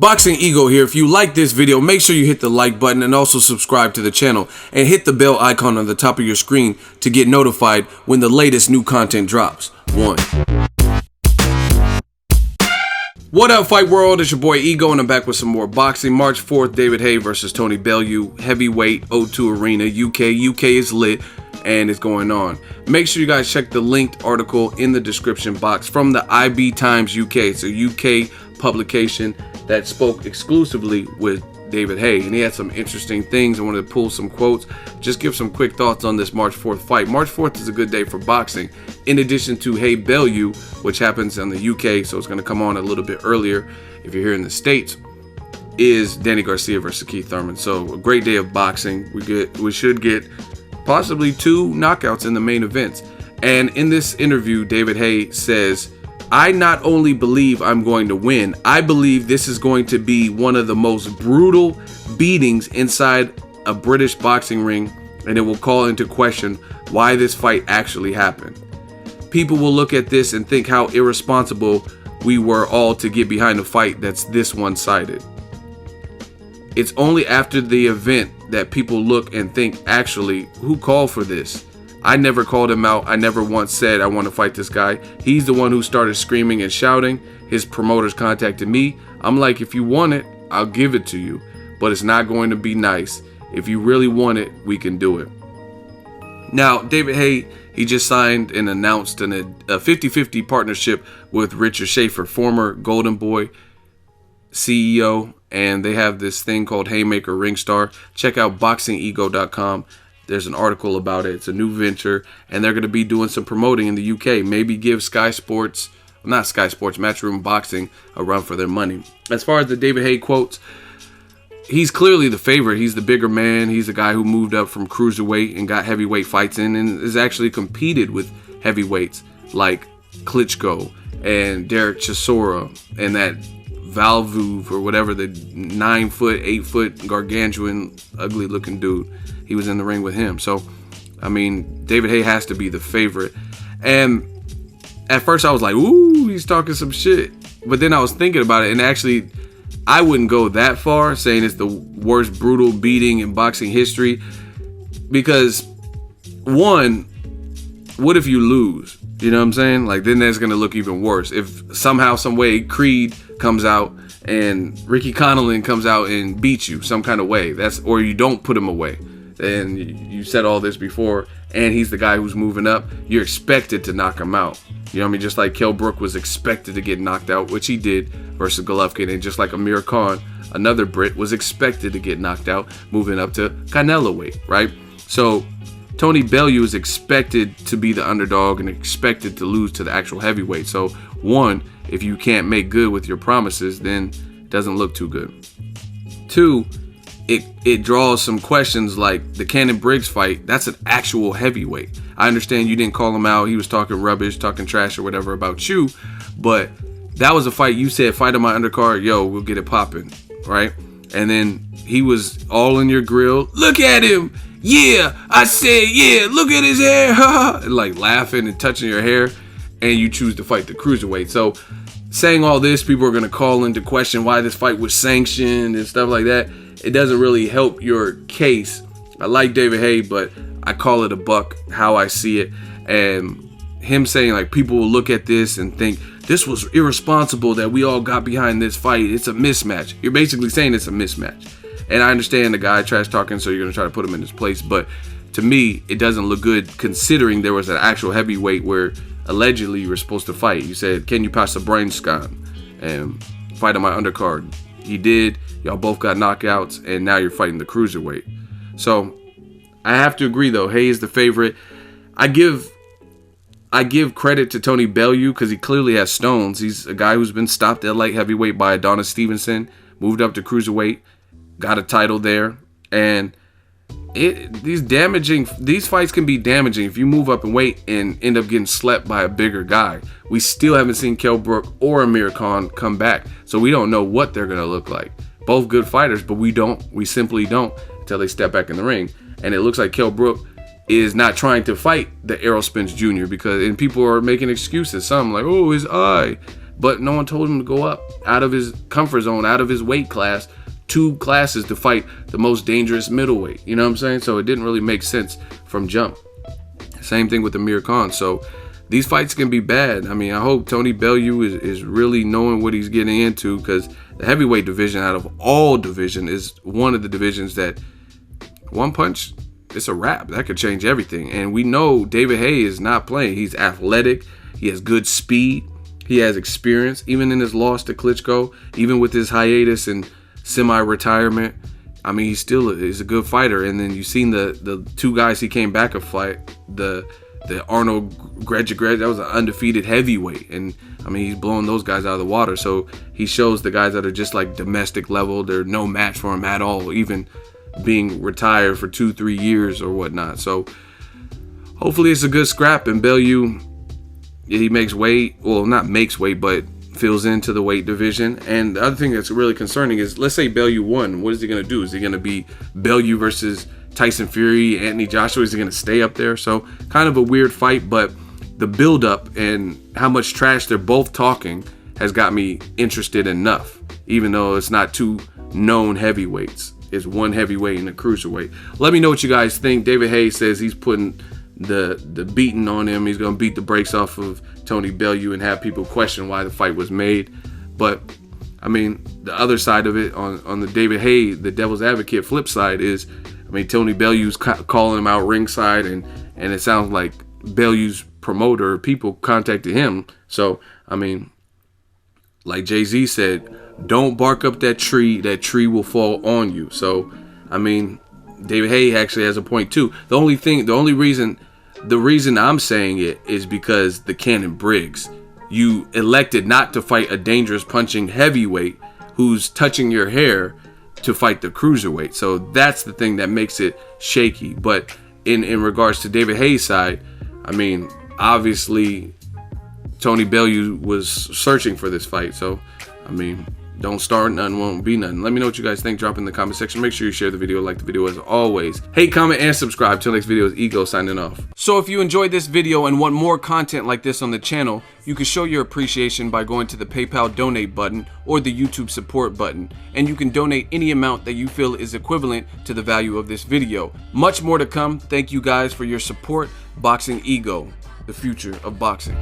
Boxing Ego here. If you like this video, make sure you hit the like button and also subscribe to the channel and hit the bell icon on the top of your screen to get notified when the latest new content drops. 1. What up, Fight World? It's your boy Ego and I'm back with some more boxing. March 4th, David Haye versus Tony Bellew, heavyweight, O2 Arena, UK. UK is lit and it's going on. Make sure you guys check the linked article in the description box from the IB Times UK. It's a UK publication that spoke exclusively with David Haye, and he had some interesting things. I wanted to pull some quotes, just give some quick thoughts on this March 4th fight. March 4th is a good day for boxing. In addition to Haye Bellew, which happens in the UK, so it's going to come on a little bit earlier if you're here in the States, is Danny Garcia versus Keith Thurman. So a great day of boxing. We should get possibly 2 knockouts in the main events. And in this interview, David Haye says, I not only believe I'm going to win, I believe this is going to be one of the most brutal beatings inside a British boxing ring, and it will call into question why this fight actually happened. People will look at this and think how irresponsible we were all to get behind a fight that's this one-sided. It's only after the event that people look and think, actually, who called for this? I never called him out. I never once said I want to fight this guy. He's the one who started screaming and shouting. His promoters contacted me. I'm like, if you want it, I'll give it to you. But it's not going to be nice. If you really want it, we can do it. Now, David Haye, he just signed and announced a 50-50 partnership with Richard Schaefer, former Golden Boy CEO. And they have this thing called Haymaker Ringstar. Check out BOXINGEGO.com. There's an article about it. It's a new venture, and they're going to be doing some promoting in the UK. Maybe give Sky Sports, not Sky Sports, Matchroom Boxing a run for their money. As far as the David Haye quotes, he's clearly the favorite. He's the bigger man. He's the guy who moved up from cruiserweight and got heavyweight fights in and has actually competed with heavyweights like Klitschko and Derek Chisora and that Valvuve or whatever, the 9-foot, 8-foot gargantuan, ugly-looking dude. He was in the ring with him. So, I mean, David Haye has to be the favorite. And at first I was like, ooh, he's talking some shit. But then I was thinking about it, and actually, I wouldn't go that far saying it's the worst brutal beating in boxing history. Because, one, what if you lose? You know what I'm saying? Like, then that's going to look even worse. If somehow, some way, Creed comes out and Ricky Connellan comes out and beats you some kind of way, or you don't put him away. And you said all this before, and he's the guy who's moving up, you're expected to knock him out. You know what I mean? Just like Kell Brook was expected to get knocked out, which he did versus Golovkin, and just like Amir Khan, another Brit, was expected to get knocked out, moving up to Canelo weight, right? So Tony Bellew is expected to be the underdog and expected to lose to the actual heavyweight. So one, if you can't make good with your promises, then it doesn't look too good. 2, it draws some questions like the Cannon Briggs fight. That's an actual heavyweight. I understand you didn't call him out. He was talking rubbish, talking trash or whatever about you, but that was a fight you said, fight on my undercard, yo, we'll get it popping, right? And then he was all in your grill. Look at him. Yeah, I said, yeah, look at his hair. Like laughing and touching your hair, and you choose to fight the cruiserweight. So saying all this, people are going to call into question why this fight was sanctioned and stuff like that. It doesn't really help your case. I like David Haye, but I call it a buck how I see it. And him saying like people will look at this and think this was irresponsible that we all got behind this fight. It's a mismatch. You're basically saying it's a mismatch. And I understand the guy trash talking, so you're going to try to put him in his place. But to me, it doesn't look good considering there was an actual heavyweight where allegedly you were supposed to fight. You said, can you pass the brain scan and fight on my undercard? He did. Y'all both got knockouts, and now you're fighting the cruiserweight. So I have to agree, though. Haye is the favorite. I give credit to Tony Bellew because he clearly has stones. He's a guy who's been stopped at light heavyweight by Adonis Stevenson, moved up to cruiserweight, got a title there, and these fights can be damaging if you move up in weight and end up getting slept by a bigger guy. We still haven't seen Kell Brook or Amir Khan come back, so we don't know what they're gonna look like. Both good fighters, but we simply don't until they step back in the ring. And it looks like Kell Brook is not trying to fight the Errol Spence Jr. and people are making excuses. Some like, oh, his eye. but no one told him to go up out of his comfort zone, out of his weight class, 2 classes to fight the most dangerous middleweight. You know what I'm saying? So it didn't really make sense from jump. Same thing with Amir Khan. So these fights can be bad. I mean, I hope Tony Bellew is really knowing what he's getting into, because the heavyweight division, out of all division, is one of the divisions that one punch, it's a wrap. That could change everything. And we know David Haye is not playing. He's athletic. He has good speed. He has experience. Even in his loss to Klitschko, even with his hiatus and semi-retirement, I mean, he's a good fighter. And then you've seen the 2 guys he came back to fight, the Arnold Greg, that was an undefeated heavyweight, and I mean, he's blowing those guys out of the water. So he shows the guys that are just like domestic level, they're no match for him at all, even being retired for 2-3 years or whatnot. So hopefully it's a good scrap, and Bellew, he makes weight, well, not makes weight, but fills into the weight division. And the other thing that's really concerning is, let's say Bellew won, what is he going to do? Is he going to be Bellew versus Tyson Fury, Anthony Joshua? Is he going to stay up there? So kind of a weird fight, but the build-up and how much trash they're both talking has got me interested enough, even though it's not 2 known heavyweights. It's 1 heavyweight and a cruiserweight. Let me know what you guys think. David Haye says he's putting the beating on him. He's going to beat the brakes off of Tony Bellew and have people question why the fight was made. But I mean, the other side of it, on the David Haye, the devil's advocate flip side, is, I mean, Tony Bellew's calling him out ringside, and it sounds like Bellew's promoter, people contacted him. So, I mean, like Jay-Z said, don't bark up that tree will fall on you. So, I mean, David Haye actually has a point too. The reason I'm saying it is because the Cannon Briggs, you elected not to fight a dangerous punching heavyweight who's touching your hair to fight the cruiserweight. So that's the thing that makes it shaky. But in regards to David Haye's side, I mean, obviously Tony Bellew was searching for this fight. So, I mean, don't start nothing, won't be nothing. Let me know what you guys think. Drop in the comment section. Make sure you share the video, like the video as always. Hate, comment, and subscribe. Till next video is Ego signing off. So if you enjoyed this video and want more content like this on the channel, you can show your appreciation by going to the PayPal donate button or the YouTube support button. And you can donate any amount that you feel is equivalent to the value of this video. Much more to come. Thank you guys for your support. Boxing Ego, the future of boxing.